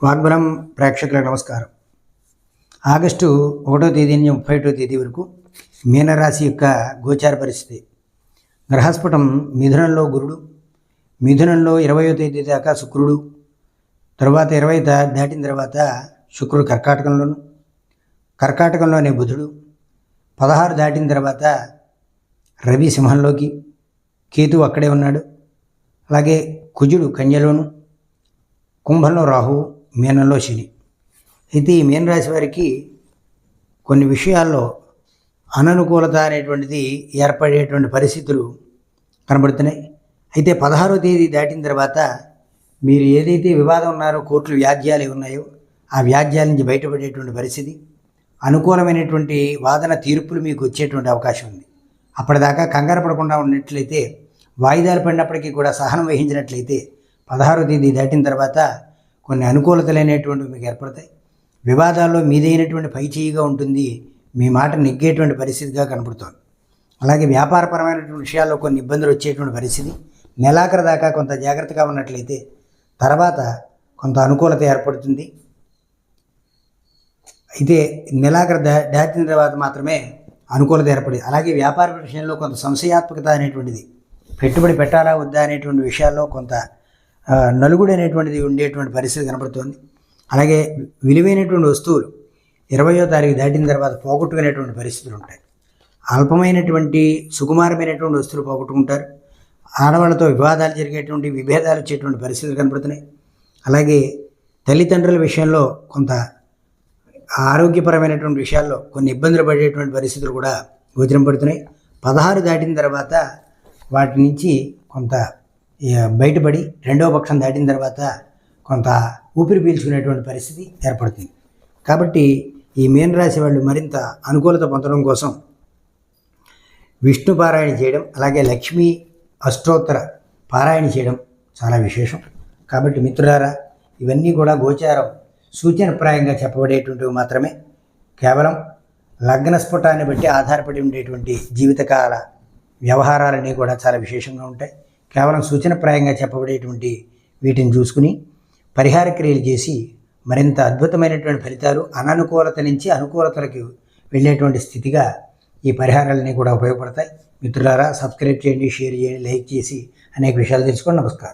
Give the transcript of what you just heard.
వాగ్బలం ప్రేక్షకులకు నమస్కారం. ఆగస్టు 1వ తేదీ నుంచి 31వ తేదీ వరకు మీనరాశి యొక్క గోచార పరిస్థితి. గ్రహస్ఫుటం మిథునంలో గురుడు, మిథునంలో 20వ తేదీ దాకా శుక్రుడు, తర్వాత 20 దాటిన తర్వాత శుక్రుడు కర్కాటకంలోను, కర్కాటకంలోనే బుధుడు, 16 దాటిన తర్వాత రవి సింహంలోకి, కేతువు అక్కడే ఉన్నాడు. అలాగే కుజుడు కన్యలోను, కుంభంలో రాహువు, మీనంలో శని. అయితే ఈ మీనరాశి వారికి కొన్ని విషయాల్లో అననుకూలత అనేటువంటిది ఏర్పడేటువంటి పరిస్థితులు కనబడుతున్నాయి. అయితే 16వ తేదీ దాటిన తర్వాత మీరు ఏదైతే వివాదం ఉన్నారో, కోర్టులు వ్యాజ్యాలు ఉన్నాయో ఆ వ్యాజ్యాల నుంచి బయటపడేటువంటి పరిస్థితి, అనుకూలమైనటువంటి వాదన తీర్పులు మీకు వచ్చేటువంటి అవకాశం ఉంది. అప్పటిదాకా కంగారు పడకుండా ఉన్నట్లయితే, వాయిదాలు పడినప్పటికీ కూడా సహనం వహించినట్లయితే 16వ తేదీ దాటిన తర్వాత కొన్ని అనుకూలతలైనటువంటివి మీకు ఏర్పడతాయి. వివాదాల్లో మీదైనటువంటి పైచేయిగా ఉంటుంది, మీ మాట నెగ్గేటువంటి పరిస్థితిగా కనపడుతోంది. అలాగే వ్యాపారపరమైనటువంటి విషయాల్లో కొన్ని ఇబ్బందులు వచ్చేటువంటి పరిస్థితి, నెలాఖరు దాకా కొంత జాగ్రత్తగా ఉన్నట్లయితే తర్వాత కొంత అనుకూలత ఏర్పడుతుంది. అయితే నెలాఖరు దాటిన తర్వాత మాత్రమే అనుకూలత ఏర్పడింది. అలాగే వ్యాపార విషయంలో కొంత సంశయాత్మకత అనేటువంటిది, పెట్టుబడి పెట్టాలా వద్దా అనేటువంటి విషయాల్లో కొంత నలుగుడు అనేటువంటిది ఉండేటువంటి పరిస్థితి కనపడుతోంది. అలాగే విలువైనటువంటి వస్తువులు 20వ తారీఖు దాటిన తర్వాత పోగొట్టుకునేటువంటి పరిస్థితులు ఉంటాయి. అల్పమైనటువంటి సుకుమారమైనటువంటి వస్తువులు పోగొట్టుకుంటారు. ఆడవాళ్ళతో వివాదాలు జరిగేటువంటి, విభేదాలు వచ్చేటువంటి పరిస్థితులు కనపడుతున్నాయి. అలాగే తల్లిదండ్రుల విషయంలో కొంత ఆరోగ్యపరమైనటువంటి విషయాల్లో కొన్ని ఇబ్బందులు పడేటువంటి పరిస్థితులు కూడా గోచరం పడుతున్నాయి. 16 దాటిన తర్వాత వాటి నుంచి కొంత బయటపడి రెండవ పక్షం దాటిన తర్వాత కొంత ఊపిరి పీల్చుకునేటువంటి పరిస్థితి ఏర్పడుతుంది. కాబట్టి ఈ మీనరాశి వాళ్ళు మరింత అనుకూలత పొందడం కోసం విష్ణు పారాయణ చేయడం, అలాగే లక్ష్మీ అష్టోత్తర పారాయణ చేయడం చాలా విశేషం. కాబట్టి మిత్రులారా, ఇవన్నీ కూడా గోచారం సూచనప్రాయంగా చెప్పబడేటువంటివి మాత్రమే. కేవలం లగ్న స్ఫుటాన్ని బట్టి ఆధారపడి ఉండేటువంటి జీవితకాల వ్యవహారాలన్నీ కూడా చాలా విశేషంగా ఉంటాయి. కేవలం సూచనప్రాయంగా చెప్పబడేటువంటి వీటిని చూసుకుని పరిహార క్రియలు చేసి మరింత అద్భుతమైనటువంటి ఫలితాలు, అననుకూలత నుంచి అనుకూలతలకు వెళ్ళేటువంటి స్థితిగా ఈ పరిహారాలన్నీ కూడా ఉపయోగపడతాయి. మిత్రులారా, సబ్స్క్రైబ్ చేయండి, షేర్ చేయండి, లైక్ చేసి అనేక విషయాలు తెలుసుకోండి. నమస్కారం.